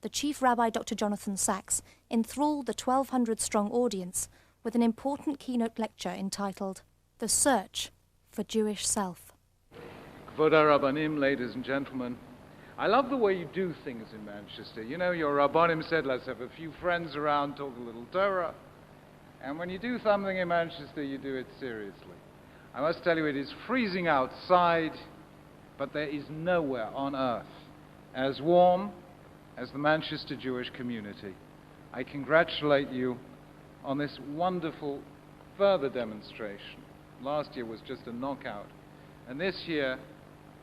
the Chief Rabbi Dr. Jonathan Sacks enthralled the 1,200-strong audience with an important keynote lecture entitled The Search for Jewish Self. Kvod Rabbanim, ladies and gentlemen, I love the way you do things in Manchester. You know, your Rabbanim said, let's have a few friends around, talk a little Torah. And when you do something in Manchester, you do it seriously. I must tell you, it is freezing outside, but there is nowhere on earth as warm as the Manchester Jewish community. I congratulate you on this wonderful further demonstration. Last year was just a knockout, and this year,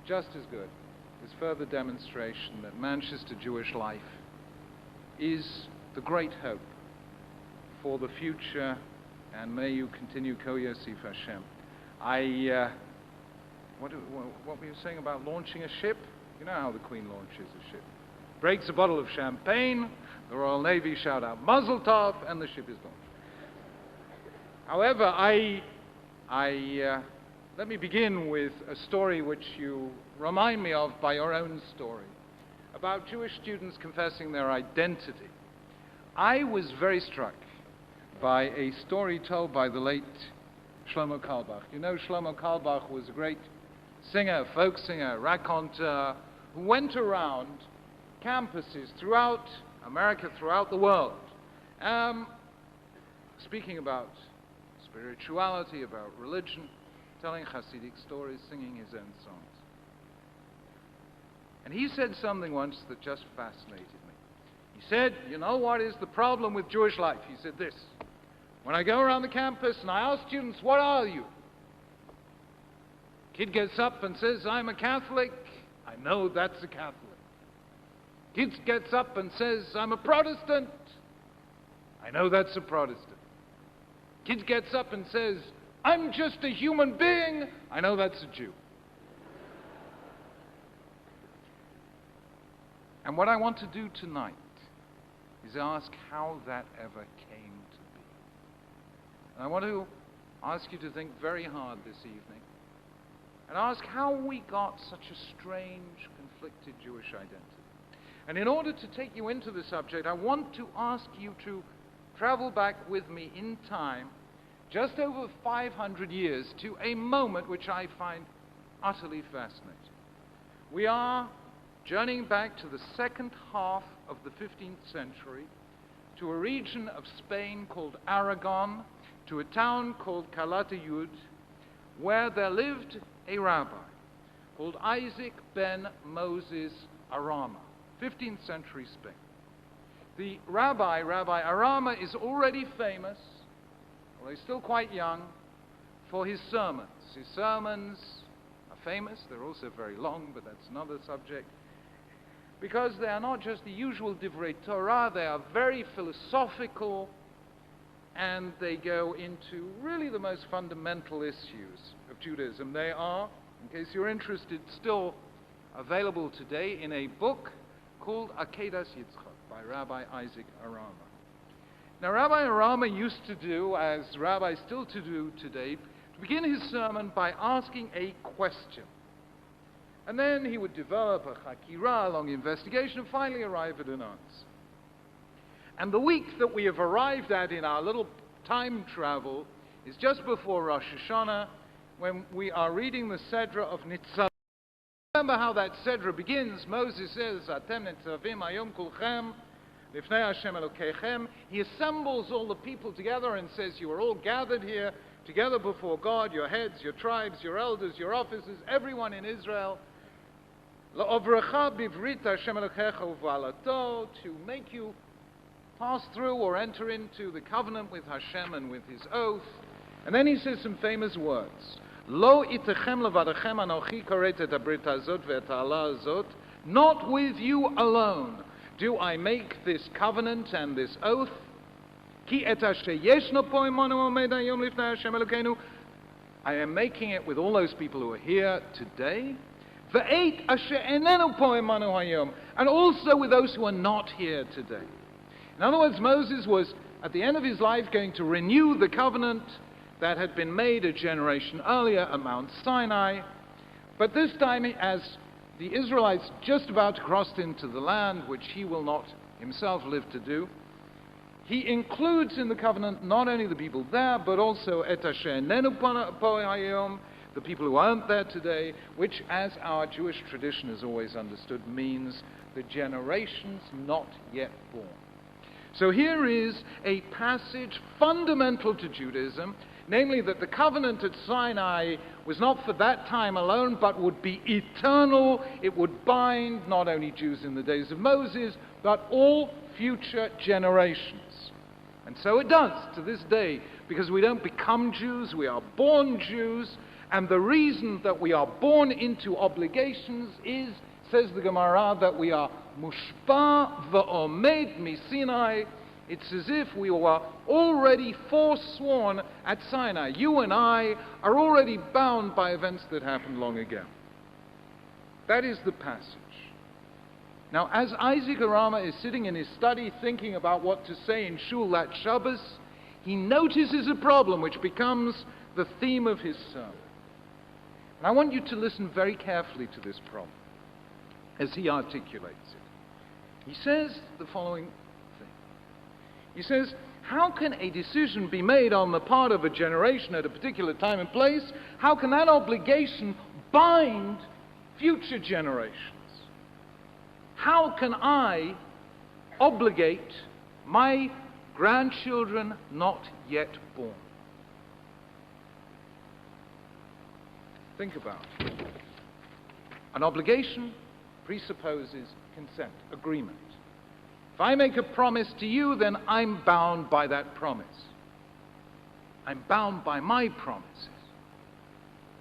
just as good, this further demonstration that Manchester Jewish life is the great hope for the future, and may you continue Ko Yosef Hashem. What were you saying about launching a ship? You know how the Queen launches a ship. Breaks a bottle of champagne, the Royal Navy shout out Mazel Tov, and the ship is launched. However, let me begin with a story which you remind me of by your own story, about Jewish students confessing their identity. I was very struck by a story told by the late Shlomo Carlebach. You know, Shlomo Carlebach was a great singer, folk singer, raconteur, who went around campuses throughout America, throughout the world, speaking about spirituality, about religion, telling Hasidic stories, singing his own songs. And he said something once that just fascinated me. He said, you know what is the problem with Jewish life? He said this: when I go around the campus and I ask students, what are you? Kid gets up and says, I'm a Catholic. I know that's a Catholic. Kid gets up and says, I'm a Protestant. I know that's a Protestant. Kid gets up and says, I'm just a human being. I know that's a Jew. And what I want to do tonight is ask how that ever came to be. And I want to ask you to think very hard this evening and ask how we got such a strange, conflicted Jewish identity. And in order to take you into the subject, I want to ask you to travel back with me in time just over 500 years to a moment which I find utterly fascinating. We are journeying back to the second half of the 15th century, to a region of Spain called Aragon, to a town called Calatayud, where there lived a rabbi called Isaac ben Moses Arama, 15th century Spain. The Rabbi Arama, is already famous, although he's still quite young, for his sermons. His sermons are famous. They're also very long, but that's another subject, because they are not just the usual divrei Torah. They are very philosophical, and they go into really the most fundamental issues of Judaism. They are, in case you're interested, still available today in a book called Akedas Yitzchak by Rabbi Isaac Arama. Now, Rabbi Arama used to do, as rabbis still to do today, to begin his sermon by asking a question. And then he would develop a chakirah, a long investigation, and finally arrive at an answer. And the week that we have arrived at in our little time travel is just before Rosh Hashanah, when we are reading the Sedra of Nitzavim. Remember how that Sedra begins. Moses says, Atem Nitzavim Hayom Kulchem Lifnei Hashem Elokeichem. He assembles all the people together and says, you are all gathered here together before God, your heads, your tribes, your elders, your officers, everyone in Israel, to make you pass through or enter into the covenant with Hashem and with his oath. And then he says some famous words. Lo itechem levadachem anochi karet et habrit hazot ve'et ha'ala hazot. Not with you alone do I make this covenant and this oath. Ki et asher yeshno po imanu omed hayom lifnei Hashem Elokeinu. I am making it with all those people who are here today. Ve'et asher enenu po imanu hayom. And also with those who are not here today. In other words, Moses was, at the end of his life, going to renew the covenant that had been made a generation earlier at Mount Sinai. But this time, as the Israelites just about to cross into the land, which he will not himself live to do, he includes in the covenant not only the people there, but also et asher nenu po hayom, the people who aren't there today, which, as our Jewish tradition has always understood, means the generations not yet born. So here is a passage fundamental to Judaism, namely that the covenant at Sinai was not for that time alone, but would be eternal. It would bind not only Jews in the days of Moses, but all future generations. And so it does to this day, because we don't become Jews, we are born Jews, and the reason that we are born into obligations is, says the Gemara, that we are mushpa v'omed misinai. It's as if we were already forsworn at Sinai. You and I are already bound by events that happened long ago. That is the passage. Now, as Isaac Arama is sitting in his study thinking about what to say in Shul that Shabbos, he notices a problem which becomes the theme of his sermon. And I want you to listen very carefully to this problem as he articulates it. He says the following thing. He says, how can a decision be made on the part of a generation at a particular time and place? How can that obligation bind future generations? How can I obligate my grandchildren not yet born? Think about it. An obligation presupposes consent, agreement. If I make a promise to you, then I'm bound by that promise. I'm bound by my promises.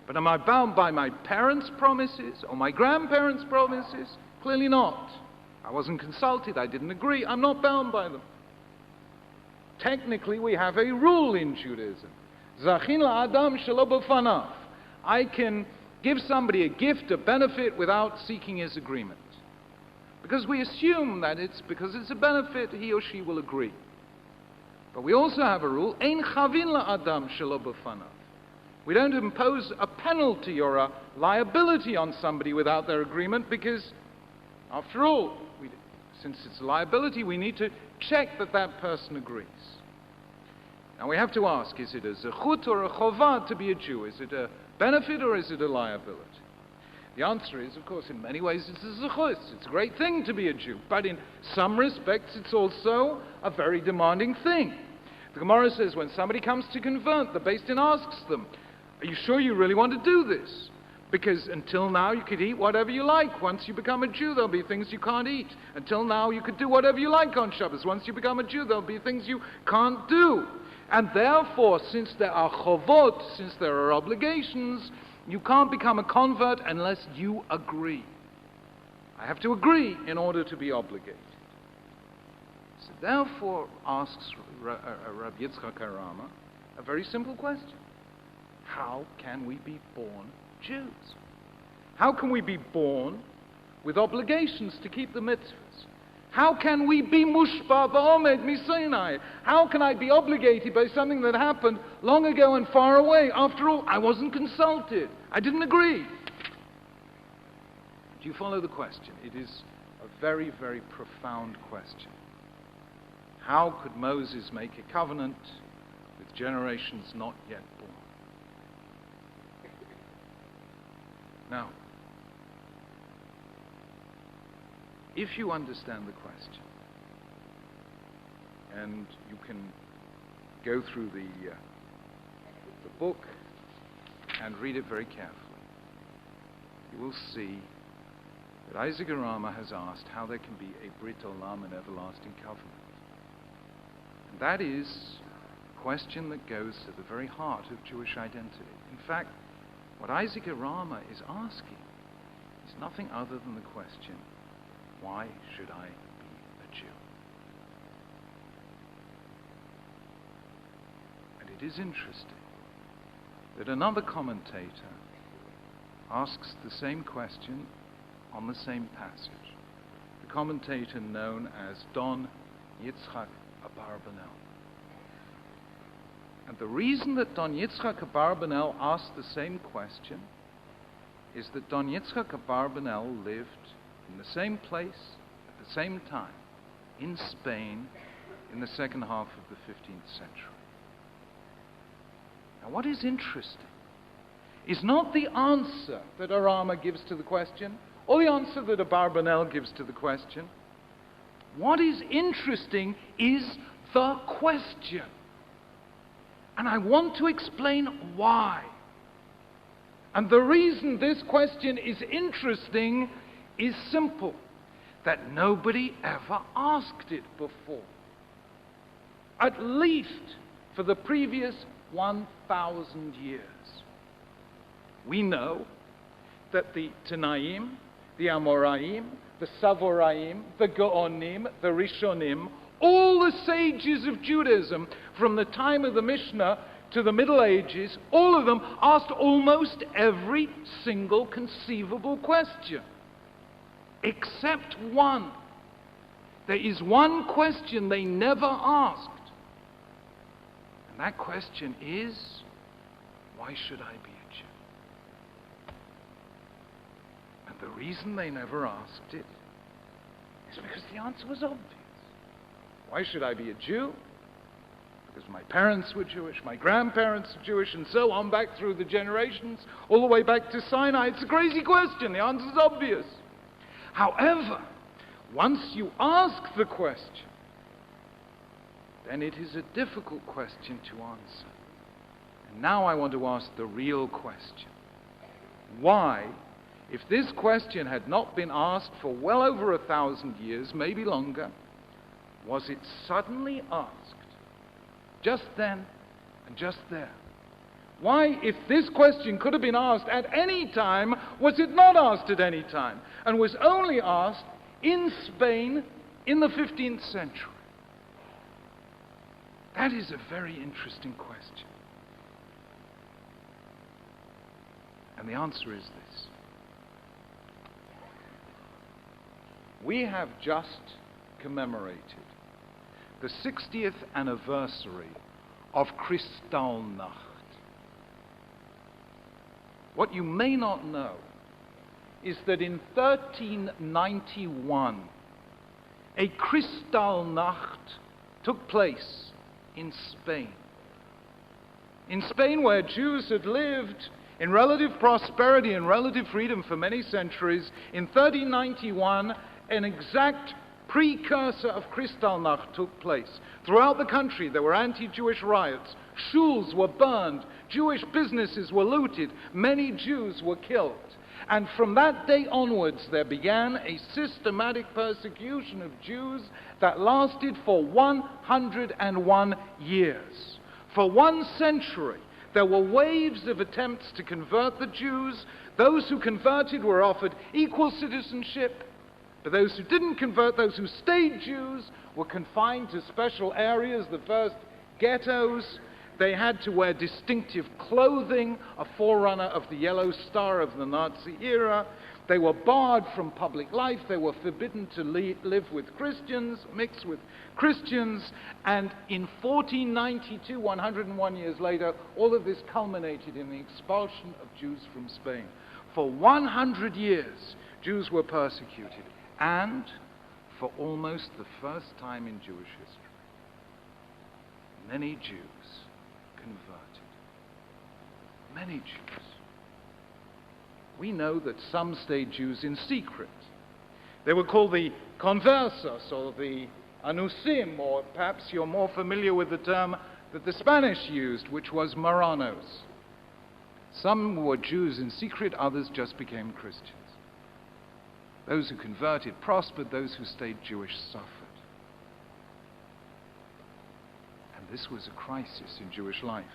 But am I bound by my parents' promises or my grandparents' promises? Clearly not. I wasn't consulted, I didn't agree, I'm not bound by them. Technically, we have a rule in Judaism. Zachin la'adam shelo b'fanav. I can give somebody a gift, a benefit, without seeking his agreement. Because we assume that it's because it's a benefit, he or she will agree. But we also have a rule, ein chavin la'adam shelo b'fanav. We don't impose a penalty or a liability on somebody without their agreement, because after all, since it's a liability, we need to check that that person agrees. Now we have to ask, is it a zechut or a chovah to be a Jew? Is it a benefit or is it a liability? The answer is, of course, in many ways it's a zechut. It's a great thing to be a Jew. But in some respects, it's also a very demanding thing. The Gemara says when somebody comes to convert, the Beis Din asks them, are you sure you really want to do this? Because until now you could eat whatever you like. Once you become a Jew, there'll be things you can't eat. Until now you could do whatever you like on Shabbos. Once you become a Jew, there'll be things you can't do. And therefore, since there are chovot, since there are obligations, you can't become a convert unless you agree. I have to agree in order to be obligated. So therefore asks Rabbi Yitzchak Arama a very simple question. How can we be born Jews? How can we be born with obligations to keep the mitzvahs? How can we be mushpa v'omed misinai? How can I be obligated by something that happened long ago and far away? After all, I wasn't consulted. I didn't agree. Do you follow the question? It is a very, very profound question. How could Moses make a covenant with generations not yet born? Now, if you understand the question, and you can go through the book and read it very carefully, you will see that Isaac Arama has asked how there can be a Brit Olam, an everlasting covenant. And that is a question that goes to the very heart of Jewish identity. In fact, what Isaac Arama is asking is nothing other than the question, why should I be a Jew? And it is interesting that another commentator asks the same question on the same passage. The commentator known as Dayan Ehrentreu. And the reason that Dayan Ehrentreu asked the same question is that Don Yitzchak Abarbanel lived in the same place at the same time in Spain in the second half of the 15th century. Now, what is interesting is not the answer that Arama gives to the question, or the answer that Abarbanel gives to the question. What is interesting is the question. And I want to explain why. And the reason this question is interesting is simple, that nobody ever asked it before. At least for the previous 1,000 years. We know that the Tanaim, the Amoraim, the Savoraim, the Gaonim, the Rishonim, all the sages of Judaism from the time of the Mishnah to the Middle Ages, all of them asked almost every single conceivable question. Except one. There is one question they never asked. And that question is, why should I be a Jew? And the reason they never asked it is because the answer was obvious. Why should I be a Jew? Because my parents were Jewish, my grandparents were Jewish, and so on back through the generations, all the way back to Sinai. It's a crazy question. The answer is obvious. However, once you ask the question, then it is a difficult question to answer. And now I want to ask the real question. Why, if this question had not been asked for well over 1,000 years, maybe longer, was it suddenly asked just then and just there? Why, if this question could have been asked at any time, was it not asked at any time and was only asked in Spain in the 15th century? That is a very interesting question. And the answer is this. We have just commemorated the 60th anniversary of Kristallnacht. What you may not know is that in 1391, a Kristallnacht took place in Spain. In Spain, where Jews had lived in relative prosperity and relative freedom for many centuries, in 1391, an exact precursor of Kristallnacht took place. Throughout the country, there were anti-Jewish riots. Shuls were burned. Jewish businesses were looted. Many Jews were killed. And from that day onwards, there began a systematic persecution of Jews that lasted for 101 years. For 1 century, there were waves of attempts to convert the Jews. Those who converted were offered equal citizenship. But those who didn't convert, those who stayed Jews, were confined to special areas, the first ghettos. They had to wear distinctive clothing, a forerunner of the yellow star of the Nazi era. They were barred from public life. They were forbidden to live with Christians, mix with Christians. And in 1492, 101 years later, all of this culminated in the expulsion of Jews from Spain. For 100 years, Jews were persecuted. And for almost the first time in Jewish history, many Jews converted. Many Jews. We know that some stayed Jews in secret. They were called the conversos, or the anusim, or perhaps you're more familiar with the term that the Spanish used, which was marranos. Some were Jews in secret, others just became Christians. Those who converted prospered, those who stayed Jewish suffered. And this was a crisis in Jewish life.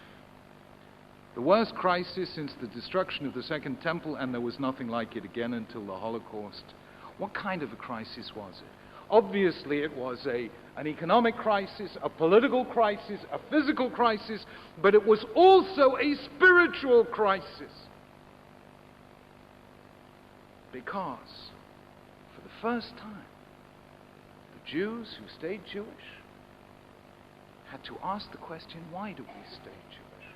The worst crisis since the destruction of the Second Temple, and there was nothing like it again until the Holocaust. What kind of a crisis was it? Obviously, it was an economic crisis, a political crisis, a physical crisis, but it was also a spiritual crisis. Because, for the first time, the Jews who stayed Jewish had to ask the question, why do we stay Jewish?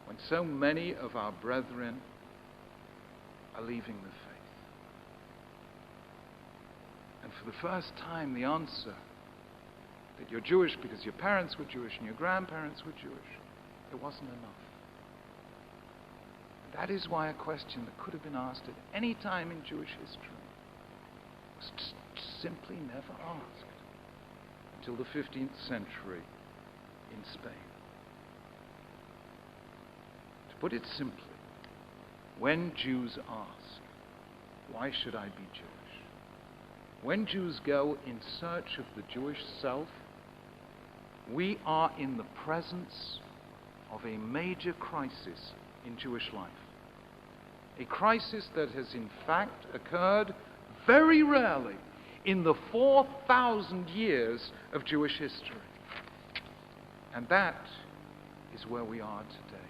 When so many of our brethren are leaving the faith. And for the first time, the answer that you're Jewish because your parents were Jewish and your grandparents were Jewish, it wasn't enough. And that is why a question that could have been asked at any time in Jewish history was simply never asked until the 15th century in Spain. To put it simply, when Jews ask, why should I be Jewish? When Jews go in search of the Jewish self, we are in the presence of a major crisis in Jewish life. A crisis that has in fact occurred very rarely in the 4,000 years of Jewish history. And that is where we are today.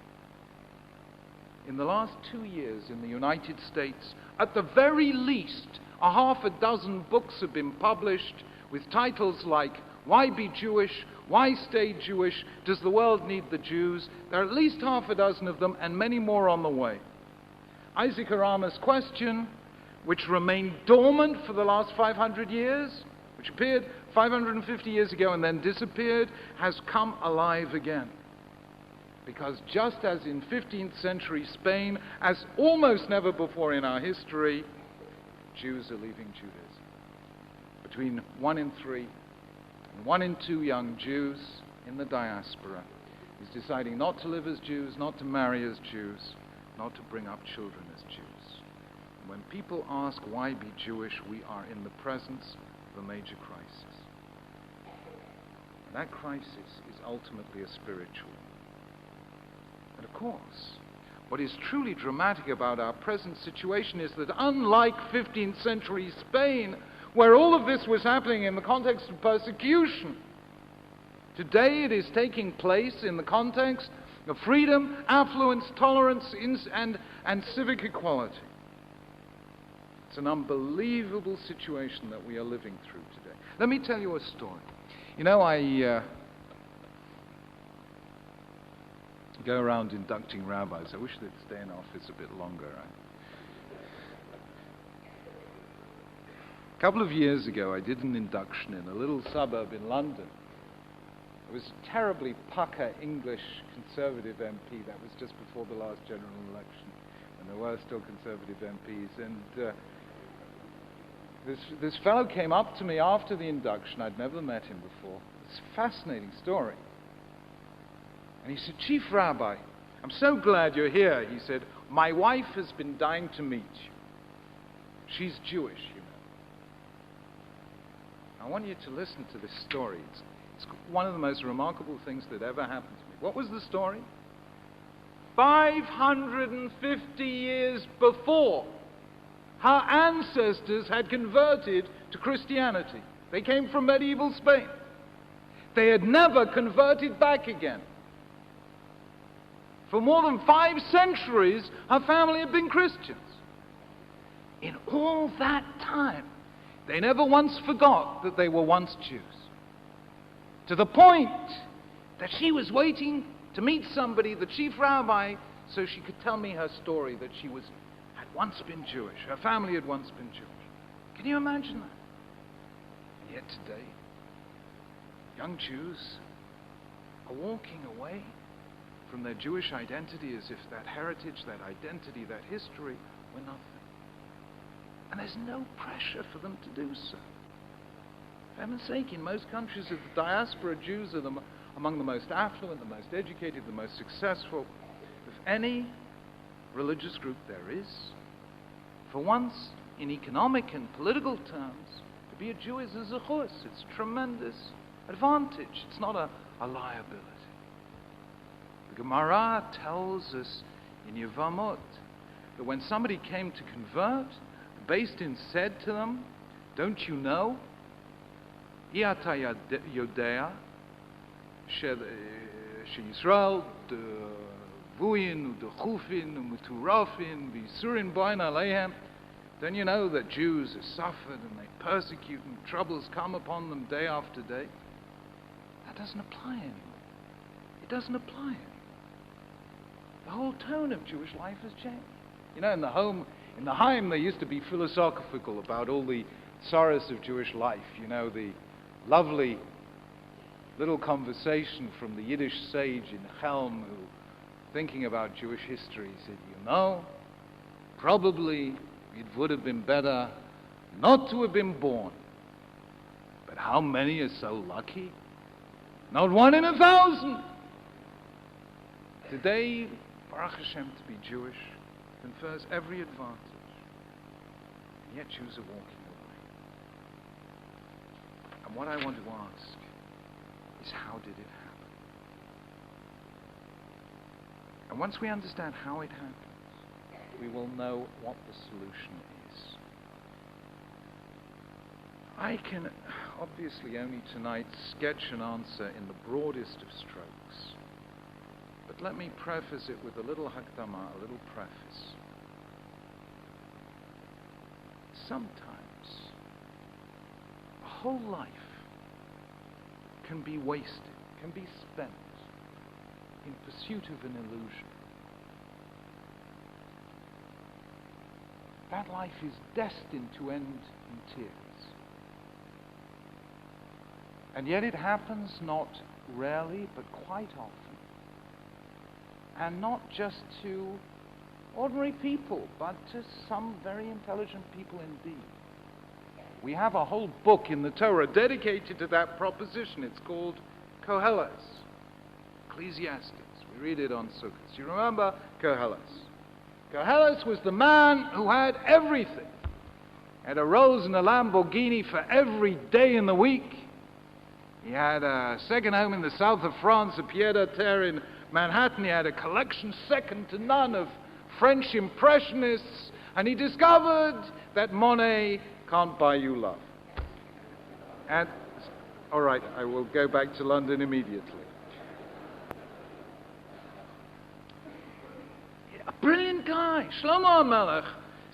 In the last 2 years in the United States, at the very least, a half a dozen books have been published with titles like Why Be Jewish? Why Stay Jewish? Does the World Need the Jews? There are at least half a dozen of them and many more on the way. Isaac Arama's question, which remained dormant for the last 500 years, which appeared 550 years ago and then disappeared, has come alive again. Because just as in 15th century Spain, as almost never before in our history, Jews are leaving Judaism. Between 1 in 3 and 1 in 2 young Jews in the diaspora is deciding not to live as Jews, not to marry as Jews, not to bring up children as Jews. And when people ask why be Jewish, we are in the presence of a major crisis. And that crisis is ultimately a spiritual. And of course, what is truly dramatic about our present situation is that unlike 15th century Spain, where all of this was happening in the context of persecution, today it is taking place in the context of freedom, affluence, tolerance, and civic equality. It's an unbelievable situation that we are living through today. Let me tell you a story. You know, I go around inducting rabbis. I wish they'd stay in office a bit longer. A couple of years ago, I did an induction in a little suburb in London. It was a terribly pucker English Conservative MP. That was just before the last general election, and there were still Conservative MPs. And this fellow came up to me after the induction. I'd never met him before. It's a fascinating story. And he said, "Chief Rabbi, I'm so glad you're here." He said, "My wife has been dying to meet you. She's Jewish, you know." I want you to listen to this story. It's one of the most remarkable things that ever happened to me. What was the story? 550 years before, her ancestors had converted to Christianity. They came from medieval Spain. They had never converted back again. For more than 5 centuries, her family had been Christians. In all that time, they never once forgot that they were once Jews. To the point that she was waiting to meet somebody, the chief rabbi, so she could tell me her story, that she had once been Jewish. Her family had once been Jewish. Can you imagine that? And yet today, young Jews are walking away from their Jewish identity as if that heritage, that identity, that history were nothing. And there's no pressure for them to do so. For heaven's sake, in most countries of the diaspora, Jews are among the most affluent, the most educated, the most successful of any religious group there is. For once, in economic and political terms, to be a Jew is a zechus. It's a tremendous advantage. It's not a liability. The Gemara tells us in Yevamot that when somebody came to convert, the Beis Din said to them, "Don't you know? Iata yodea sheYisrael devuyin udechufin umuturafin v'isurin boin aleihem." Don't you know that Jews are suffered and they persecute and troubles come upon them day after day? That doesn't apply anymore. It doesn't apply anymore. The whole tone of Jewish life has changed. You know, in In the Haim, they used to be philosophical about all the sorrows of Jewish life. You know, the lovely little conversation from the Yiddish sage in Chelm who, thinking about Jewish history, said, you know, probably it would have been better not to have been born. But how many are so lucky? Not 1 in 1,000. Today, Baruch Hashem, to be Jewish confers every advantage, and yet Jews are walking away. And what I want to ask is, how did it happen? And once we understand how it happens, we will know what the solution is. I can obviously only tonight sketch an answer in the broadest of strokes. But let me preface it with a little hakdama, a little preface. Sometimes a whole life can be wasted, can be spent in pursuit of an illusion. That life is destined to end in tears. And yet it happens not rarely, but quite often. And not just to ordinary people, but to some very intelligent people indeed. We have a whole book in the Torah dedicated to that proposition. It's called Koheles, Ecclesiastes. We read it on Sukkot. You remember Koheles? Koheles was the man who had everything. Had a Rolls and a Lamborghini for every day in the week. He had a second home in the south of France, a pied-à-terre in Manhattan. He had a collection second to none of French Impressionists. And he discovered that Monet can't buy you love. And, all right, I will go back to London immediately. A brilliant guy, Shlomo HaMelech,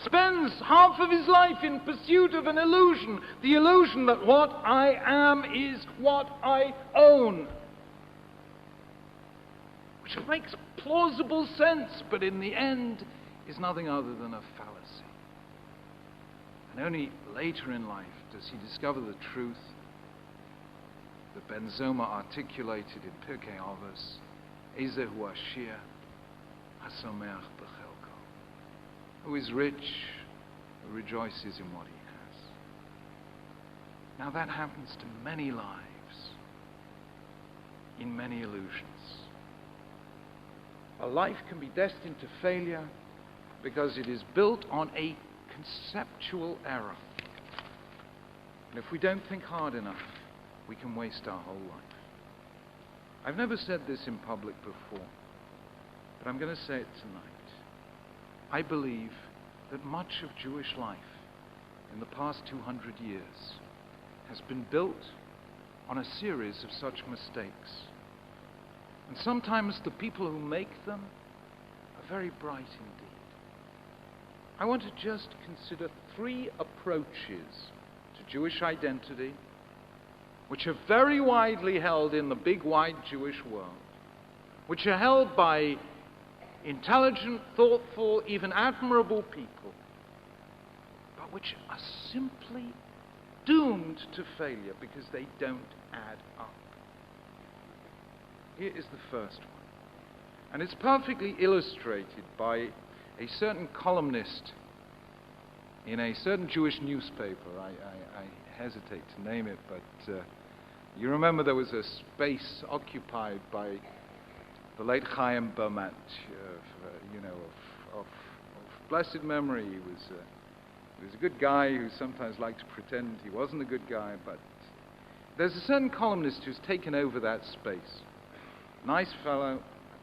spends half of his life in pursuit of an illusion, the illusion that what I am is what I own. Which makes plausible sense, but in the end is nothing other than a fallacy. And only later in life does he discover the truth that Ben Zoma articulated in Pirkei Avos, Ezehu Ashir HaSomeach B'Chelko, who is rich, who rejoices in what he has. Now that happens to many lives, in many illusions. A life can be destined to failure because it is built on a conceptual error. And if we don't think hard enough, we can waste our whole life. I've never said this in public before, but I'm going to say it tonight. I believe that much of Jewish life in the past 200 years has been built on a series of such mistakes. And sometimes the people who make them are very bright indeed. I want to just consider 3 approaches to Jewish identity which are very widely held in the big wide Jewish world, which are held by intelligent, thoughtful, even admirable people, but which are simply doomed to failure because they don't add up. Here is the first one. And it's perfectly illustrated by a certain columnist in a certain Jewish newspaper. I hesitate to name it, but you remember there was a space occupied by the late Chaim Bermat, of blessed memory. He was a good guy who sometimes liked to pretend he wasn't a good guy, but there's a certain columnist who's taken over that space. Nice fellow,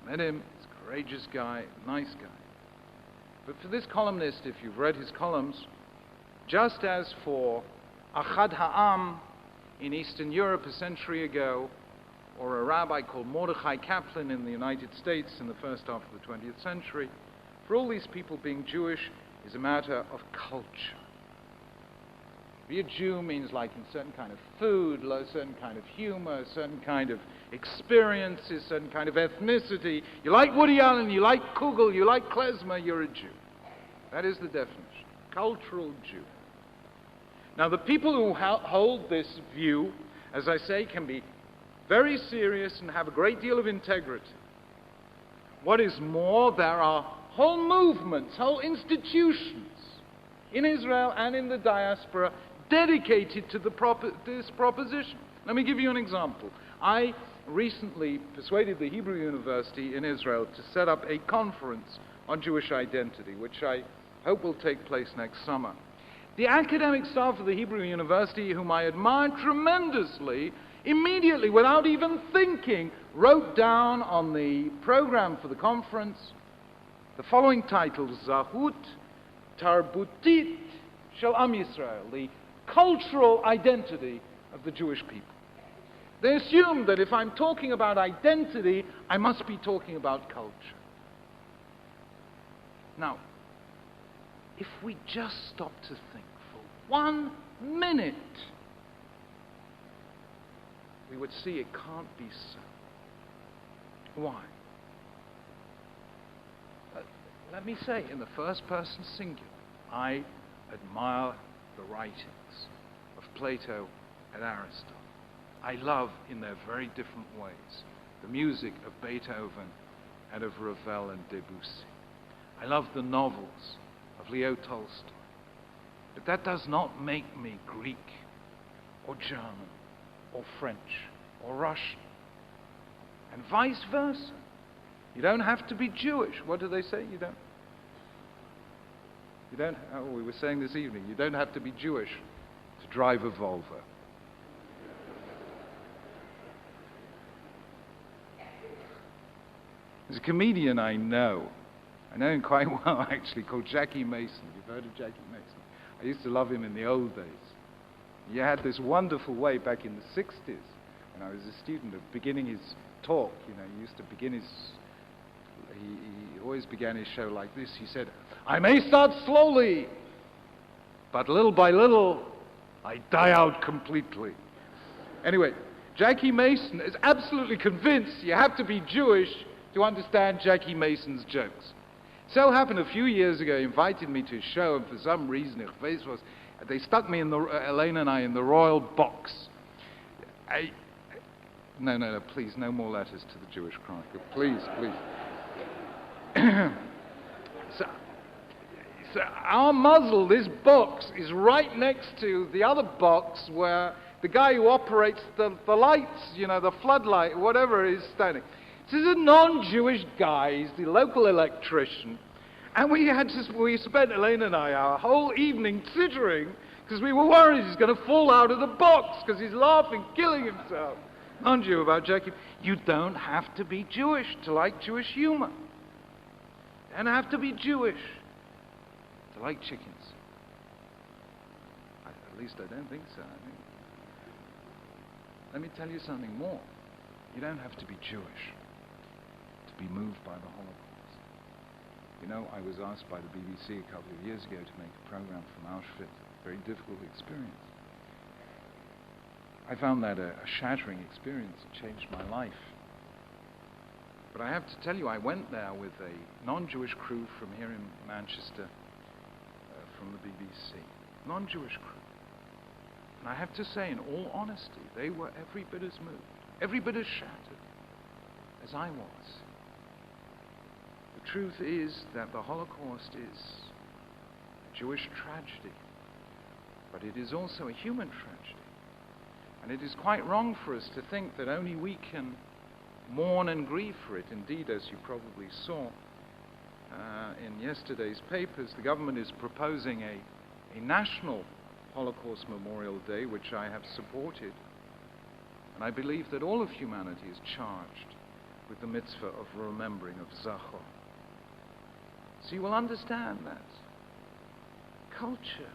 I met him, he's a courageous guy, nice guy. But for this columnist, if you've read his columns, just as for Achad Ha'am in Eastern Europe a century ago, or a rabbi called Mordechai Kaplan in the United States in the first half of the 20th century, for all these people, being Jewish is a matter of culture. Be a Jew means liking certain kind of food, a certain kind of humor, a certain kind of experiences, certain kind of ethnicity. You like Woody Allen, you like Kugel, you like klezmer, you're a Jew. That is the definition. cultural Jew. Now, the people who hold this view, as I say, can be very serious and have a great deal of integrity. What is more, there are whole movements, whole institutions in Israel and in the diaspora dedicated to this proposition. Let me give you an example. I recently persuaded the Hebrew University in Israel to set up a conference on Jewish identity, which I hope will take place next summer. The academic staff of the Hebrew University, whom I admire tremendously, immediately, without even thinking, wrote down on the program for the conference the following titles: Zahut Tarbutit Shel Am Yisrael, the cultural identity of the Jewish people. They assume that if I'm talking about identity, I must be talking about culture. Now, if we just stop to think for 1 minute, we would see it can't be so. Why? Let me say, in the first person singular, I admire the writings of Plato and Aristotle. I love, in their very different ways, the music of Beethoven and of Ravel and Debussy. I love the novels of Leo Tolstoy. But that does not make me Greek or German or French or Russian. And vice versa. You don't have to be Jewish. What do they say? You don't, oh, we were saying this evening, you don't have to be Jewish to drive a Volvo. There's a comedian I know him quite well actually, called Jackie Mason. You've heard of Jackie Mason? I used to love him in the old days. He had this wonderful way back in the 60s, when I was a student, of beginning his talk. You know, he used to begin his, he always began his show like this. He said, "I may start slowly, but little by little, I die out completely." Anyway, Jackie Mason is absolutely convinced you have to be Jewish to understand Jackie Mason's jokes. So happened a few years ago, he invited me to his show, and for some reason, they stuck me in Elaine and I in the royal box. No, please, no more letters to the Jewish Chronicle. Please. So our muzzle, this box, is right next to the other box where the guy who operates the lights, you know, the floodlight, whatever, is standing. This is a non-Jewish guy. He's the local electrician. And we spent, Elaine and I, our whole evening tittering because we were worried he's going to fall out of the box because he's laughing, killing himself. Non-Jew about Jackie. You don't have to be Jewish to like Jewish humor. You don't have to be Jewish to like chickens. At least I don't think so. Let me tell you something more. You don't have to be Jewish to be moved by the Holocaust. You know, I was asked by the BBC a couple of years ago to make a program from Auschwitz, a very difficult experience. I found that a shattering experience. It changed my life. But I have to tell you, I went there with a non-Jewish crew from here in Manchester, from the BBC. Non-Jewish crew. And I have to say, in all honesty, they were every bit as moved, every bit as shattered as I was. The truth is that the Holocaust is a Jewish tragedy, but it is also a human tragedy. And it is quite wrong for us to think that only we can mourn and grieve for it. Indeed, as you probably saw in yesterday's papers, the government is proposing a national Holocaust Memorial Day, which I have supported. And I believe that all of humanity is charged with the mitzvah of remembering, of zachor. So you will understand that culture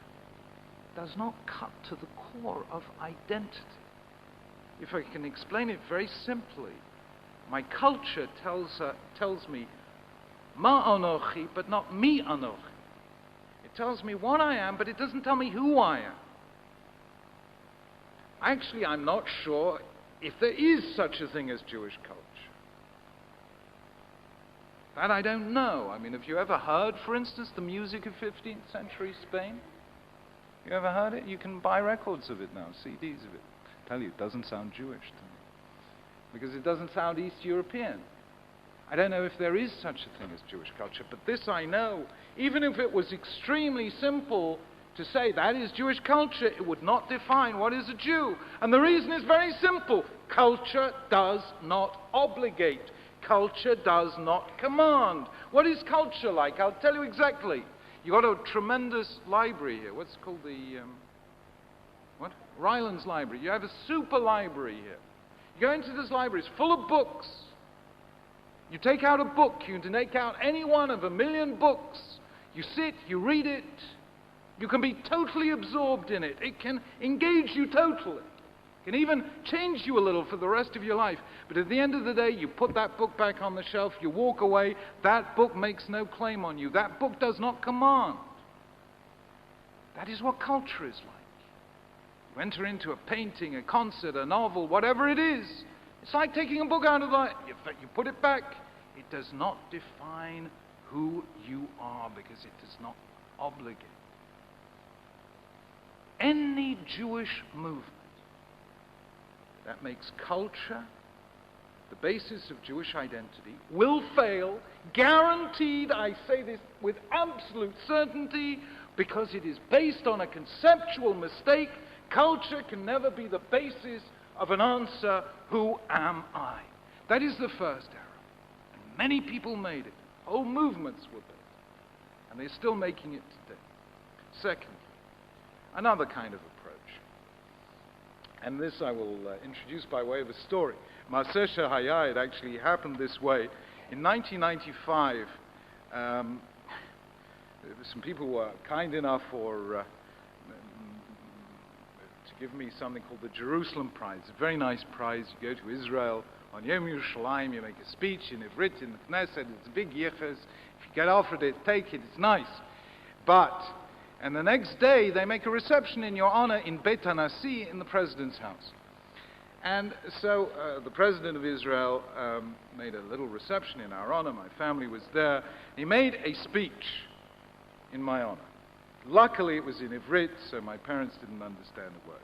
does not cut to the core of identity. If I can explain it very simply, my culture tells me ma anochi, but not mi anochi. It tells me what I am, but it doesn't tell me who I am. Actually, I'm not sure if there is such a thing as Jewish culture. That I don't know. I mean, have you ever heard, for instance, the music of 15th century Spain? You ever heard it? You can buy records of it now, CDs of it. I tell you, it doesn't sound Jewish to me. Because it doesn't sound East European. I don't know if there is such a thing as Jewish culture, but this I know. Even if it was extremely simple to say that is Jewish culture, it would not define what is a Jew. And the reason is very simple. Culture does not obligate. Culture does not command. What is culture like? I'll tell you exactly. You've got a tremendous library here. What's it called? Ryland's Library. You have a super library here. You go into this library, it's full of books. You take out a book, you can take out any one of 1,000,000 books. You sit, you read it. You can be totally absorbed in it. It can engage you totally. It can even change you a little for the rest of your life. But at the end of the day, you put that book back on the shelf, you walk away, that book makes no claim on you. That book does not command. That is what culture is like. You enter into a painting, a concert, a novel, whatever it is. It's like taking a book out of the light. You put it back. It does not define who you are because it does not obligate. Any Jewish movement that makes culture the basis of Jewish identity will fail, guaranteed. I say this with absolute certainty, because it is based on a conceptual mistake. Culture can never be the basis of an answer, who am I? That is the first error. And many people made it. Whole movements were built. And they're still making it today. Secondly, another kind of approach. And this I will introduce by way of a story. Machester Rabbinical, it actually happened this way. In 1995, some people were kind enough to give me something called the Jerusalem Prize. It's a very nice prize. You go to Israel on Yom Yerushalayim, you make a speech in Ivrit in the Knesset. It's a big yichus. If you get offered it, take it. It's nice. And the next day, they make a reception in your honor in Beit HaNasi in the president's house. And so the president of Israel made a little reception in our honor. My family was there. He made a speech in my honor. Luckily, it was in Ivrit, so my parents didn't understand a word.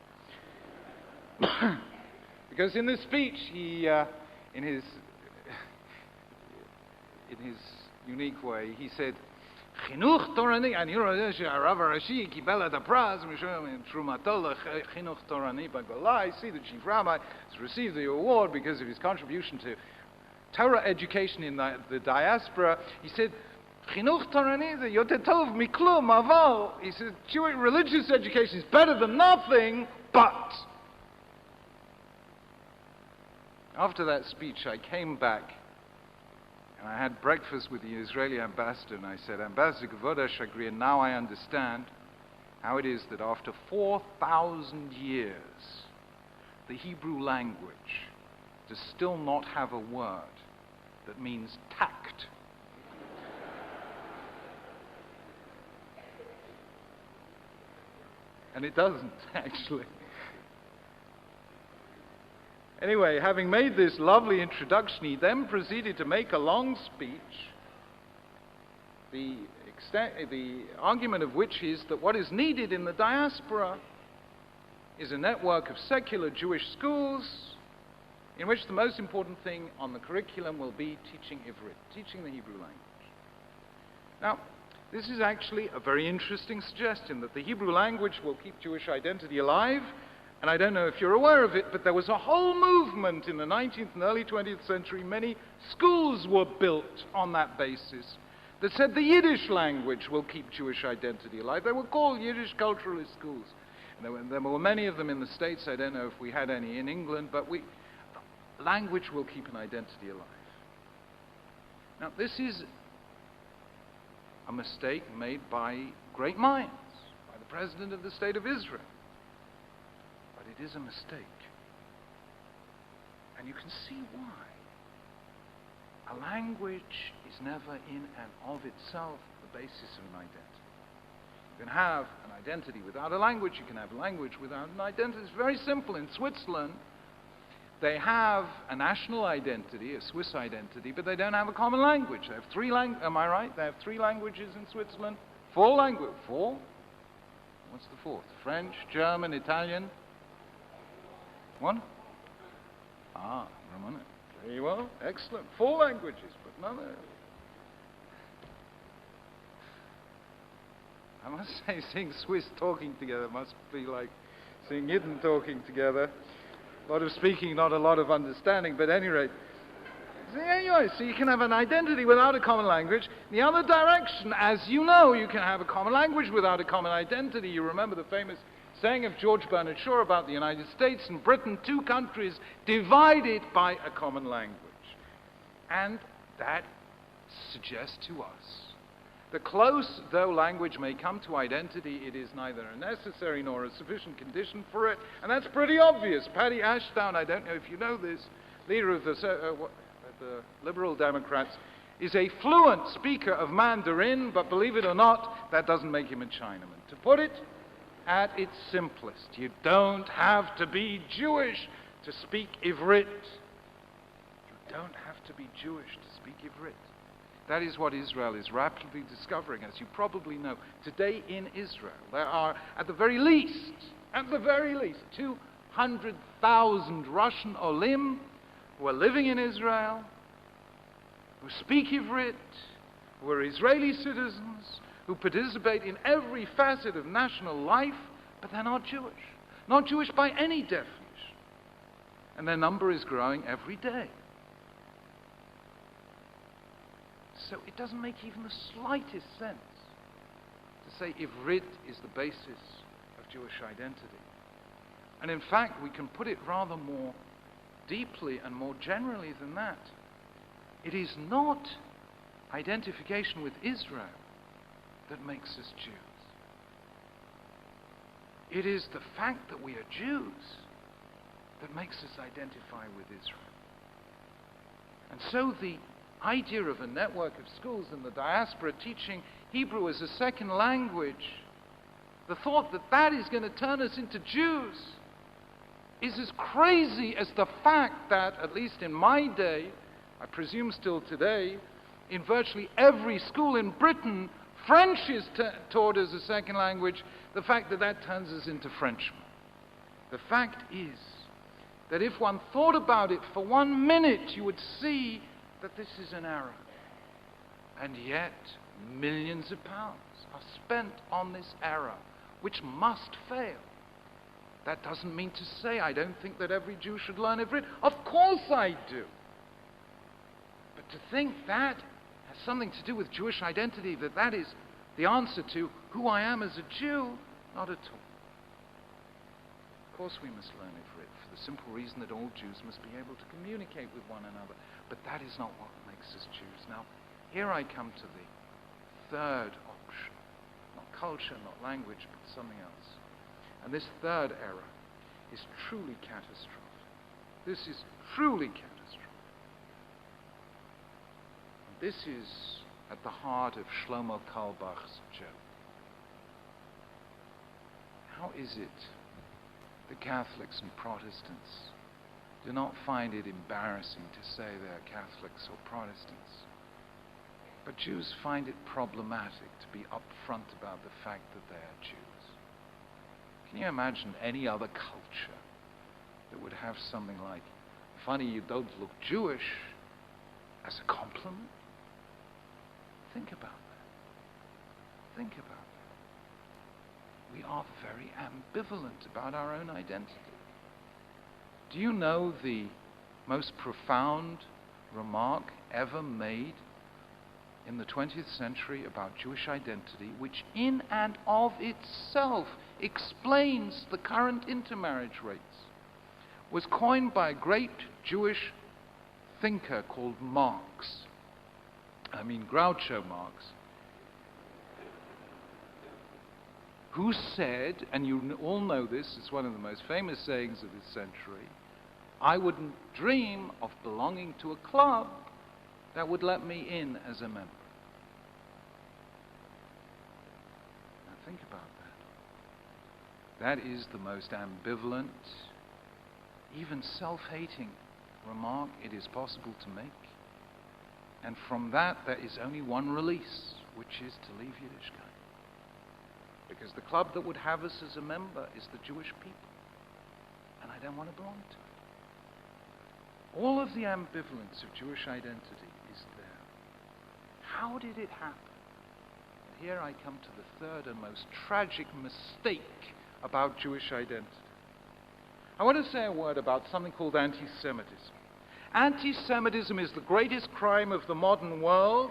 Because in this speech, he, in his unique way, he said, "Chinuch Torani," and here is Rav Rashi kibel the prize, Trumato Chinuch Torani Bagola. I see the chief rabbi has received the award because of his contribution to Torah education in the diaspora. He said, "Chinuch Torani yotetov miklum aval." He said, "Jewish religious education is better than nothing, but." After that speech, I came back and I had breakfast with the Israeli ambassador, and I said, "Ambassador Kvoda Shagrir, now I understand how it is that after 4,000 years, the Hebrew language does still not have a word that means tact." And it doesn't, actually. Anyway, having made this lovely introduction, he then proceeded to make a long speech, the argument of which is that what is needed in the diaspora is a network of secular Jewish schools in which the most important thing on the curriculum will be teaching Ivrit, teaching the Hebrew language. Now, this is actually a very interesting suggestion, that the Hebrew language will keep Jewish identity alive. And I don't know if you're aware of it, but there was a whole movement in the 19th and early 20th century. Many schools were built on that basis that said the Yiddish language will keep Jewish identity alive. They were called Yiddish culturalist schools. And there were many of them in the States. I don't know if we had any in England, but language will keep an identity alive. Now, this is a mistake made by great minds, by the President of the State of Israel. But it is a mistake. And you can see why. A language is never in and of itself the basis of an identity. You can have an identity without a language. You can have a language without an identity. It's very simple. In Switzerland, They have a national identity, a Swiss identity, but they don't have a common language. They have three am I right? They have 3 languages in Switzerland. 4 languages. 4? What's the 4th? French, German, Italian. 1? Ah, Romani. There you are. Excellent. 4 languages, but none of it. I must say, seeing Swiss talking together must be like seeing Yidden talking together. A lot of speaking, not a lot of understanding, but at any rate. Anyway, so you can have an identity without a common language. In the other direction, as you know, you can have a common language without a common identity. You remember the famous saying of George Bernard Shaw about the United States and Britain, 2 countries divided by a common language. And that suggests to us the close though language may come to identity, it is neither a necessary nor a sufficient condition for it, and that's pretty obvious. Paddy Ashdown, I don't know if you know this, leader of the Liberal Democrats, is a fluent speaker of Mandarin, but believe it or not, that doesn't make him a Chinaman. To put it at its simplest, you don't have to be Jewish to speak Ivrit. You don't have to be Jewish to speak Ivrit. That is what Israel is rapidly discovering, as you probably know. Today in Israel, there are, at the very least, 200,000 Russian Olim who are living in Israel, who speak Ivrit, who are Israeli citizens, who participate in every facet of national life, but they're not Jewish. Not Jewish by any definition. And their number is growing every day. So it doesn't make even the slightest sense to say Ivrit is the basis of Jewish identity. And in fact, we can put it rather more deeply and more generally than that. It is not identification with Israel that makes us Jews. It is the fact that we are Jews that makes us identify with Israel. And so the idea of a network of schools in the diaspora teaching Hebrew as a second language, the thought that that is going to turn us into Jews, is as crazy as the fact that, at least in my day, I presume still today, in virtually every school in Britain, French is taught as a second language, the fact that that turns us into Frenchmen. The fact is that if one thought about it for 1 minute, you would see that this is an error. And yet, millions of pounds are spent on this error, which must fail. That doesn't mean to say I don't think that every Jew should learn Ivrit. Of course I do. But to think that has something to do with Jewish identity, that is the answer to who I am as a Jew, not at all. Of course we must learn Ivrit for the simple reason that all Jews must be able to communicate with one another. But that is not what makes us Jews. Now, here I come to the third option. Not culture, not language, but something else. And this third error is truly catastrophic. This is truly catastrophic. And this is at the heart of Shlomo Carlebach's joke. How is it that Catholics and Protestants do not find it embarrassing to say they're Catholics or Protestants, but Jews find it problematic to be upfront about the fact that they are Jews? Can you imagine any other culture that would have something like, funny you don't look Jewish, as a compliment? Think about that. Think about that. We are very ambivalent about our own identity. Do you know the most profound remark ever made in the 20th century about Jewish identity, which in and of itself explains the current intermarriage rates, was coined by a great Jewish thinker called Marx. Groucho Marx, who said, and you all know this, it's one of the most famous sayings of this century, I wouldn't dream of belonging to a club that would let me in as a member. Now think about that. That is the most ambivalent, even self-hating remark it is possible to make. And from that, there is only one release, which is to leave Yiddishkeit. Because the club that would have us as a member is the Jewish people. And I don't want to belong to it. All of the ambivalence of Jewish identity is there. How did it happen? And here I come to the third and most tragic mistake about Jewish identity. I want to say a word about something called anti-Semitism. Anti-Semitism is the greatest crime of the modern world,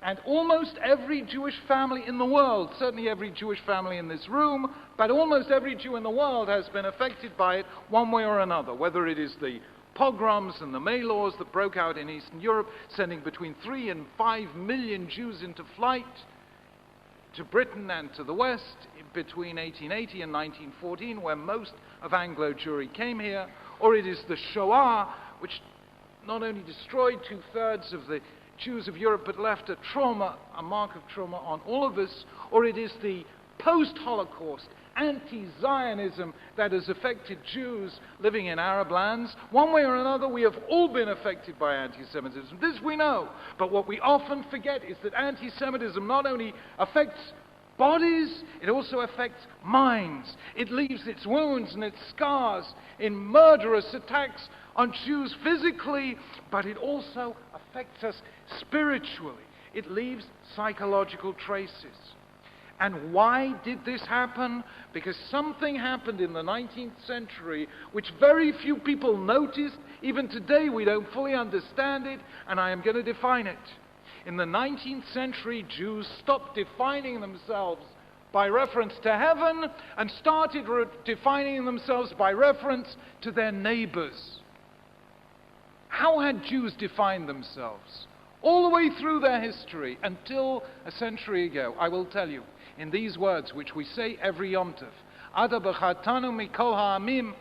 and almost every Jewish family in the world, certainly every Jewish family in this room, but almost every Jew in the world has been affected by it one way or another, whether it is the pogroms and the May-laws that broke out in Eastern Europe, sending between 3 and 5 million Jews into flight to Britain and to the West between 1880 and 1914, where most of Anglo-Jewry came here, or it is the Shoah, which not only destroyed 2/3 of the Jews of Europe, but left a trauma, a mark of trauma on all of us, or it is the post-Holocaust anti-Zionism that has affected Jews living in Arab lands. One way or another, we have all been affected by anti-Semitism. This we know. But what we often forget is that anti-Semitism not only affects bodies, it also affects minds. It leaves its wounds and its scars in murderous attacks on Jews physically, but it also affects us spiritually. It leaves psychological traces. And why did this happen? Because something happened in the 19th century which very few people noticed. Even today we don't fully understand it, and I am going to define it. In the 19th century, Jews stopped defining themselves by reference to heaven and started defining themselves by reference to their neighbors. How had Jews defined themselves? All the way through their history until a century ago, I will tell you, in these words, which we say every Yom Tov, Ata b'chatanu mikol ha'amim,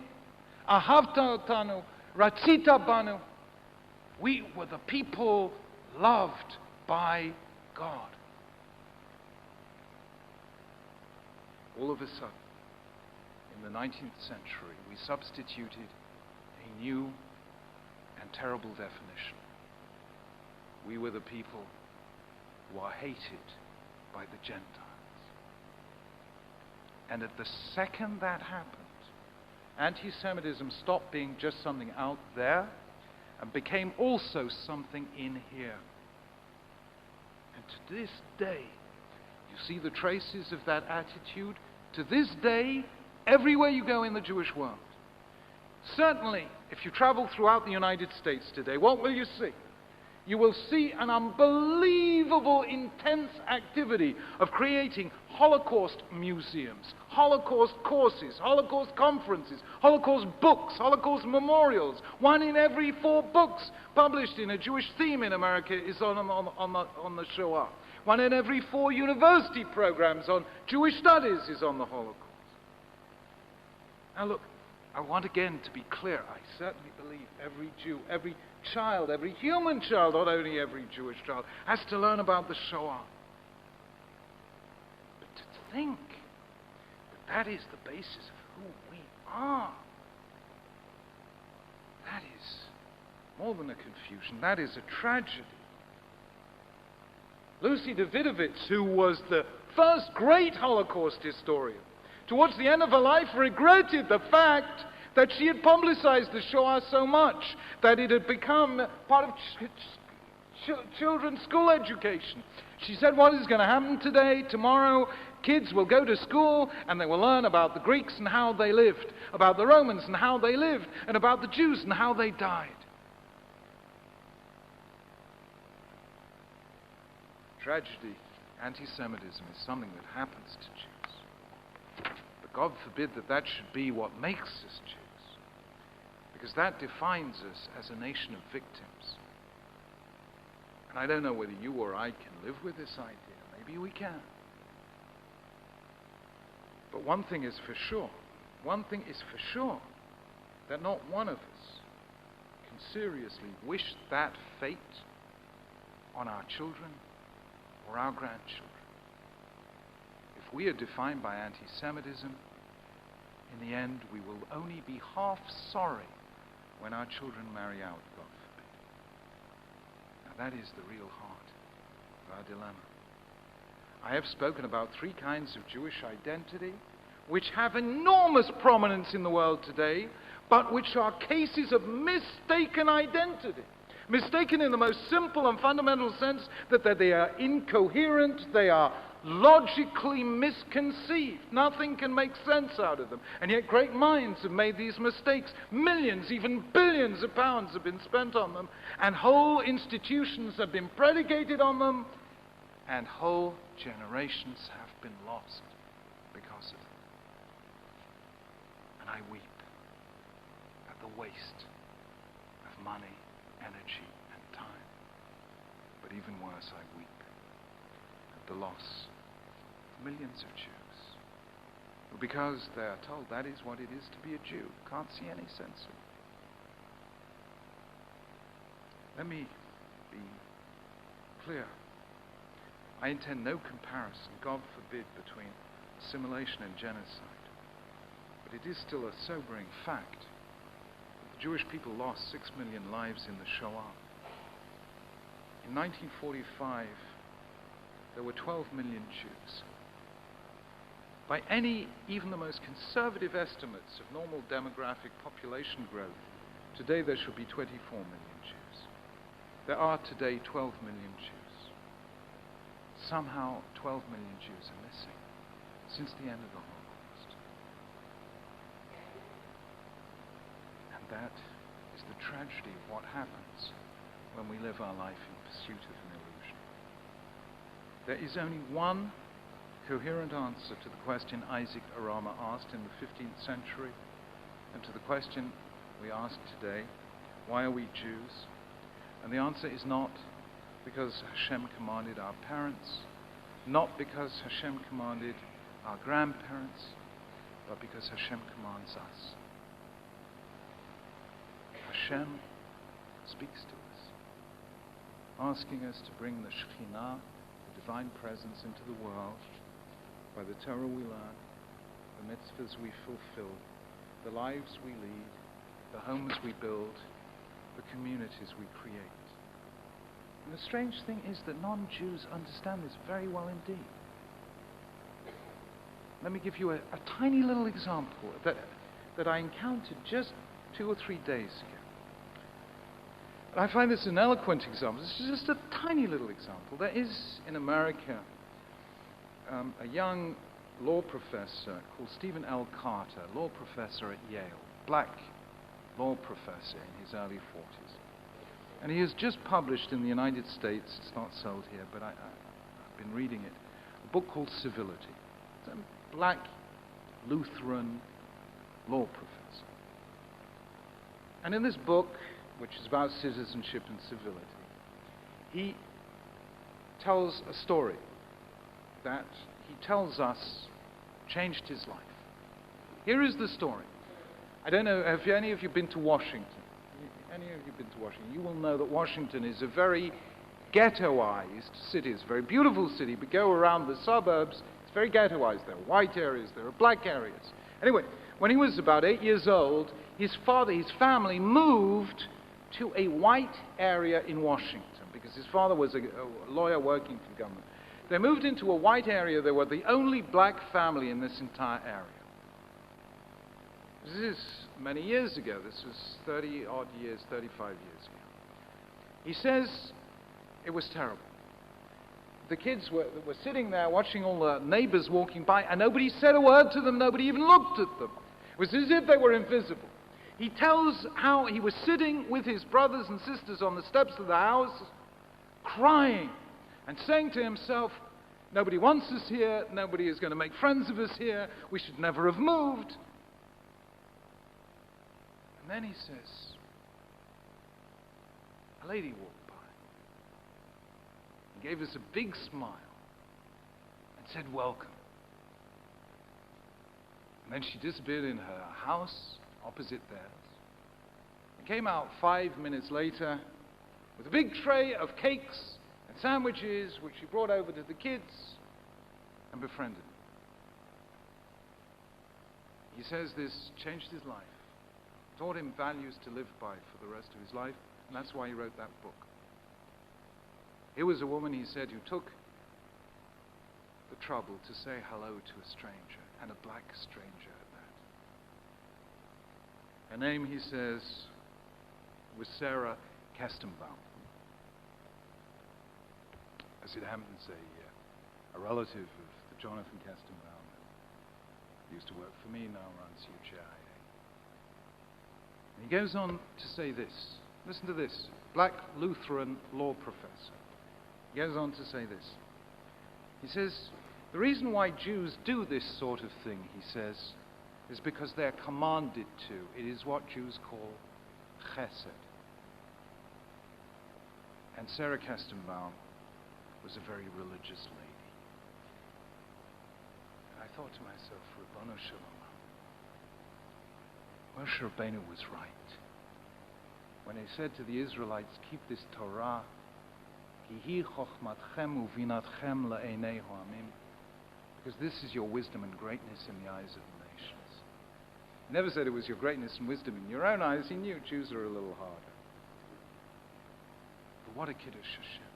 ahavta otanu, ratzita banu. We were the people loved by God. All of a sudden, in the 19th century, we substituted a new and terrible definition. We were the people who are hated by the Gentiles. And at the second that happened, anti-Semitism stopped being just something out there and became also something in here. And to this day, you see the traces of that attitude. To this day, everywhere you go in the Jewish world. Certainly, if you travel throughout the United States today, what will you see? You will see an unbelievable, intense activity of creating Holocaust museums, Holocaust courses, Holocaust conferences, Holocaust books, Holocaust memorials. 1 in every 4 books published in a Jewish theme in America is on the Shoah. 1 in every 4 university programs on Jewish studies is on the Holocaust. Now look, I want again to be clear. I certainly believe every Jew, every child, every human child, not only every Jewish child, has to learn about the Shoah. But to think that is the basis of who we are, that is more than a confusion. That is a tragedy. Lucy Davidovitz, who was the first great Holocaust historian, towards the end of her life regretted the fact that she had publicized the Shoah so much that it had become part of children's school education. She said, what is going to happen today, tomorrow? Kids will go to school and they will learn about the Greeks and how they lived, about the Romans and how they lived, and about the Jews and how they died. Tragedy, anti-Semitism is something that happens to Jews. But God forbid that that should be what makes us Jews. Because that defines us as a nation of victims. And I don't know whether you or I can live with this idea. Maybe we can. But one thing is for sure, that not one of us can seriously wish that fate on our children or our grandchildren. If we are defined by anti-Semitism, in the end, we will only be half sorry when our children marry out, God forbid. Now that is the real heart of our dilemma. I have spoken about 3 kinds of Jewish identity, which have enormous prominence in the world today, but which are cases of mistaken identity. Mistaken in the most simple and fundamental sense that they are incoherent, they are logically misconceived. Nothing can make sense out of them. And yet great minds have made these mistakes. Millions, even billions of pounds have been spent on them, and whole institutions have been predicated on them, and whole generations have been lost because of them. And I weep at the waste of money, energy, and time. But even worse, I weep at the loss of millions of Jews, who, because they are told that is what it is to be a Jew, can't see any sense of it. Let me be clear. I intend no comparison, God forbid, between assimilation and genocide. But it is still a sobering fact that the Jewish people lost 6 million lives in the Shoah. In 1945, there were 12 million Jews. By any, even the most conservative estimates of normal demographic population growth, today there should be 24 million Jews. There are today 12 million Jews. Somehow 12 million Jews are missing since the end of the Holocaust. And that is the tragedy of what happens when we live our life in pursuit of an illusion. There is only one coherent answer to the question Isaac Arama asked in the 15th century, and to the question we ask today, why are we Jews? And the answer is not because Hashem commanded our parents, not because Hashem commanded our grandparents, but because Hashem commands us. Hashem speaks to us, asking us to bring the Shekhinah, the divine presence, into the world by the Torah we learn, the mitzvahs we fulfill, the lives we lead, the homes we build, the communities we create. And the strange thing is that non-Jews understand this very well indeed. Let me give you a tiny little example that I encountered just 2 or 3 days ago. And I find this an eloquent example. This is just a tiny little example. There is in America a young law professor called Stephen L. Carter, law professor at Yale, black law professor in his early 40s. And he has just published in the United States, it's not sold here, but I've been reading it, a book called Civility. It's a black Lutheran law professor. And in this book, which is about citizenship and civility, he tells a story that he tells us changed his life. Here is the story. I don't know, have any of you been to Washington? Any of you been to Washington? You will know that Washington is a very ghettoized city. It's a very beautiful city, but go around the suburbs, it's very ghettoized. There are white areas, there are black areas. Anyway, when he was about 8 years old, his family moved to a white area in Washington because his father was a lawyer working for the government. They moved into a white area. They were the only black family in this entire area. This is many years ago. This was 30-odd years, 35 years ago. He says it was terrible. The kids were sitting there watching all the neighbors walking by, and nobody said a word to them. Nobody even looked at them. It was as if they were invisible. He tells how he was sitting with his brothers and sisters on the steps of the house, crying and saying to himself, nobody wants us here, nobody is going to make friends of us here, we should never have moved. And then he says, a lady walked by and gave us a big smile and said, welcome. And then she disappeared in her house opposite theirs and came out 5 minutes later with a big tray of cakes and sandwiches, which she brought over to the kids and befriended them. He says this changed his life, taught him values to live by for the rest of his life, and that's why he wrote that book. Here was a woman, he said, who took the trouble to say hello to a stranger, and a black stranger at that. Her name, he says, was Sarah Kestenbaum. As it happens, a relative of the Jonathan Kestenbaum, who used to work for me, now runs UJIA. And he goes on to say this. Listen to this. Black Lutheran law professor. He goes on to say this. He says, the reason why Jews do this sort of thing, he says, is because they're commanded to. It is what Jews call chesed. And Sarah Kestenbaum was a very religious lady. And I thought to myself, Rabbanu Shalom, Moshe Rabbeinu was right when he said to the Israelites, keep this Torah, ki hi chochmatchem uvinatchem la'einei ha'amim, because this is your wisdom and greatness in the eyes of the nations. He never said it was your greatness and wisdom in your own eyes. He knew Jews are a little harder. But what a Kiddush Hashem.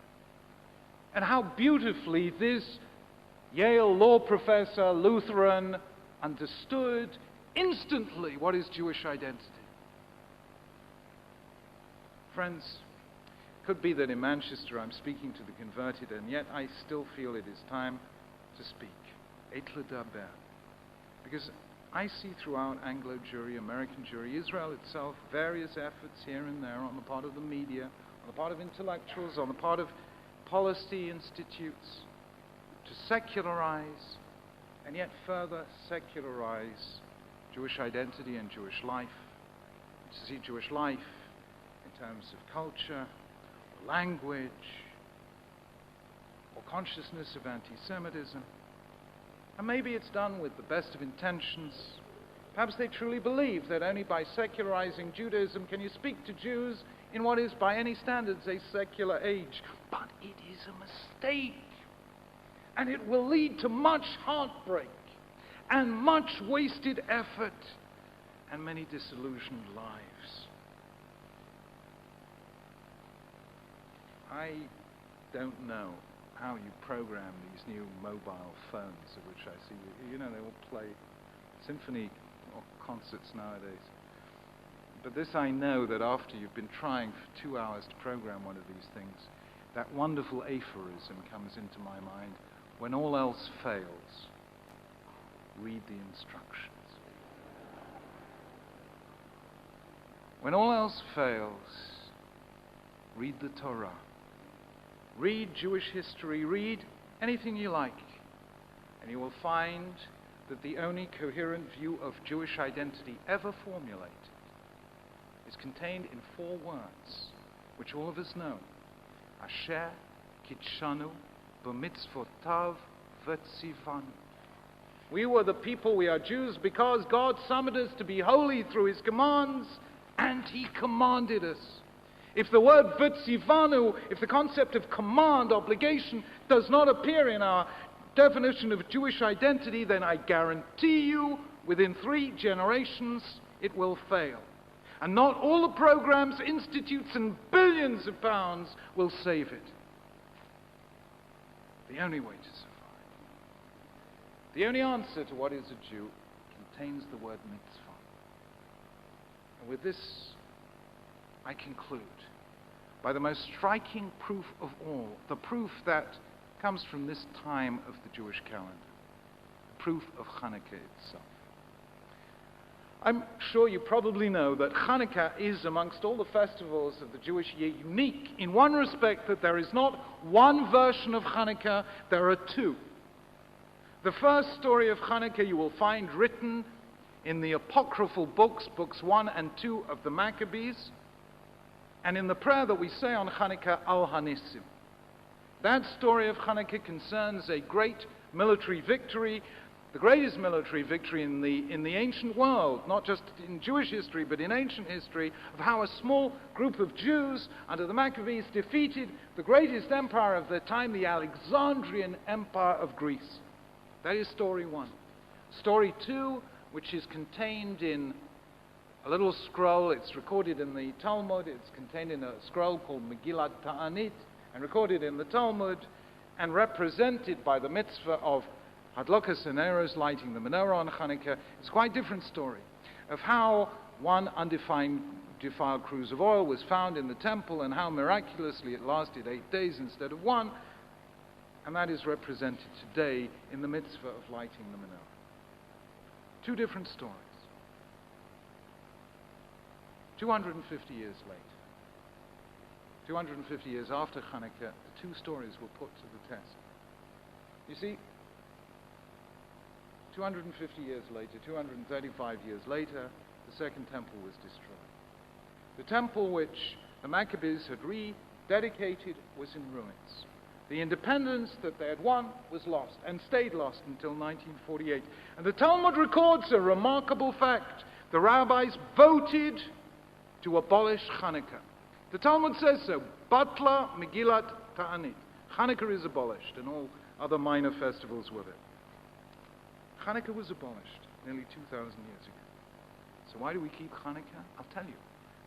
And how beautifully this Yale law professor, Lutheran, understood instantly what is Jewish identity. Friends, it could be that in Manchester I'm speaking to the converted, and yet I still feel it is time to speak. Et ledaber. Because I see throughout Anglo Jewry, American Jewry, Israel itself, various efforts here and there on the part of the media, on the part of intellectuals, on the part of policy institutes, to secularize and yet further secularize Jewish identity and Jewish life, to see Jewish life in terms of culture, or language, or consciousness of anti-Semitism. And maybe it's done with the best of intentions. Perhaps they truly believe that only by secularizing Judaism can you speak to Jews in what is, by any standards, a secular age. But it is a mistake. And it will lead to much heartbreak and much wasted effort and many disillusioned lives. I don't know how you program these new mobile phones, of which I see, you know, they all play symphony or concerts nowadays. But this I know, that after you've been trying for 2 hours to program one of these things, that wonderful aphorism comes into my mind: when all else fails, read the instructions. When all else fails, read the Torah. Read Jewish history, read anything you like, and you will find that the only coherent view of Jewish identity ever formulated is contained in 4 words, which all of us know: Asher kitshanu b'mitzvotav v'tzivanu. We were the people, we are Jews, because God summoned us to be holy through His commands, and He commanded us. If the word v'tzivanu, if the concept of command, obligation, does not appear in our definition of Jewish identity, then I guarantee you, within 3 generations, it will fail. And not all the programs, institutes, and billions of pounds will save it. The only way to survive, the only answer to what is a Jew, contains the word mitzvah. And with this, I conclude by the most striking proof of all, the proof that comes from this time of the Jewish calendar, the proof of Chanukah itself. I'm sure you probably know that Chanukah is, amongst all the festivals of the Jewish year, unique in one respect, that there is not one version of Chanukah, there are 2. The first story of Chanukah you will find written in the apocryphal books, books 1 and 2 of the Maccabees, and in the prayer that we say on Chanukah, Al Hanissim. That story of Chanukah concerns a great military victory, the greatest military victory in the ancient world, not just in Jewish history, but in ancient history, of how a small group of Jews under the Maccabees defeated the greatest empire of their time, the Alexandrian Empire of Greece. That is story 1. Story 2, which is contained in a little scroll. It's recorded in the Talmud. It's contained in a scroll called Megillat Ta'anit, and recorded in the Talmud, and represented by the mitzvah of Hadlokas Haneros, lighting the menorah on Chanukah. It's quite a different story of how one defiled cruse of oil was found in the temple, and how miraculously it lasted 8 days instead of 1, and that is represented today in the mitzvah of lighting the menorah. 2 different stories. 250 years later, 250 years after Chanukah, the 2 stories were put to the test. You see, 250 years later, 235 years later, the Second Temple was destroyed. The temple which the Maccabees had rededicated was in ruins. The independence that they had won was lost, and stayed lost until 1948. And the Talmud records a remarkable fact. The rabbis voted to abolish Chanukah. The Talmud says so. Batla Megillat Ta'anit. Chanukah is abolished, and all other minor festivals with it. Chanukah was abolished nearly 2,000 years ago. So why do we keep Chanukah? I'll tell you.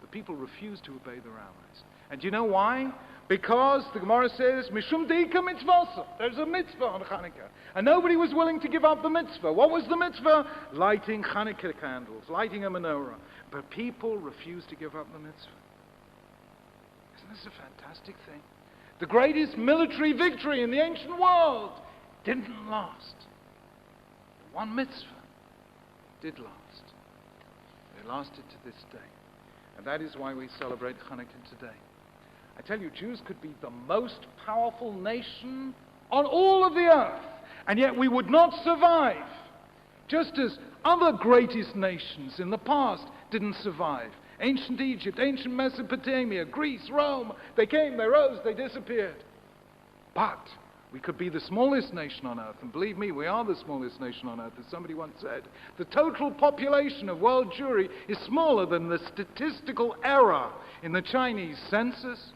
The people refuse to obey the rabbis. And do you know why? Because the Gemara says, Mishum Deika mitzvah. There's a mitzvah on Chanukah. And nobody was willing to give up the mitzvah. What was the mitzvah? Lighting Chanukah candles, lighting a menorah. But people refused to give up the mitzvah. Isn't this a fantastic thing? The greatest military victory in the ancient world didn't last. The one mitzvah did last. It lasted to this day. And that is why we celebrate Chanukah today. I tell you, Jews could be the most powerful nation on all of the earth, and yet we would not survive, just as other greatest nations in the past didn't survive. Ancient Egypt, ancient Mesopotamia, Greece, Rome, they came, they rose, they disappeared. But we could be the smallest nation on earth, and believe me, we are the smallest nation on earth, as somebody once said. The total population of world Jewry is smaller than the statistical error in the Chinese census.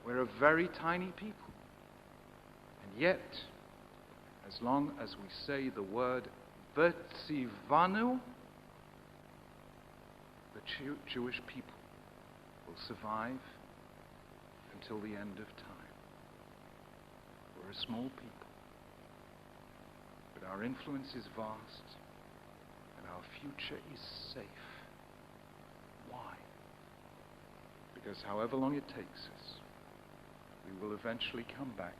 We're a very tiny people. And yet, as long as we say the word Vetzivanu, the Jewish people will survive until the end of time. We're a small people, but our influence is vast, and our future is safe. Why? Because however long it takes us, we will eventually come back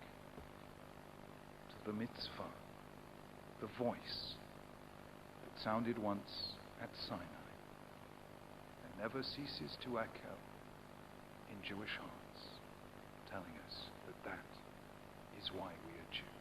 to the mitzvah, the voice that sounded once at Sinai and never ceases to echo in Jewish hearts, telling us that that is why we are Jews.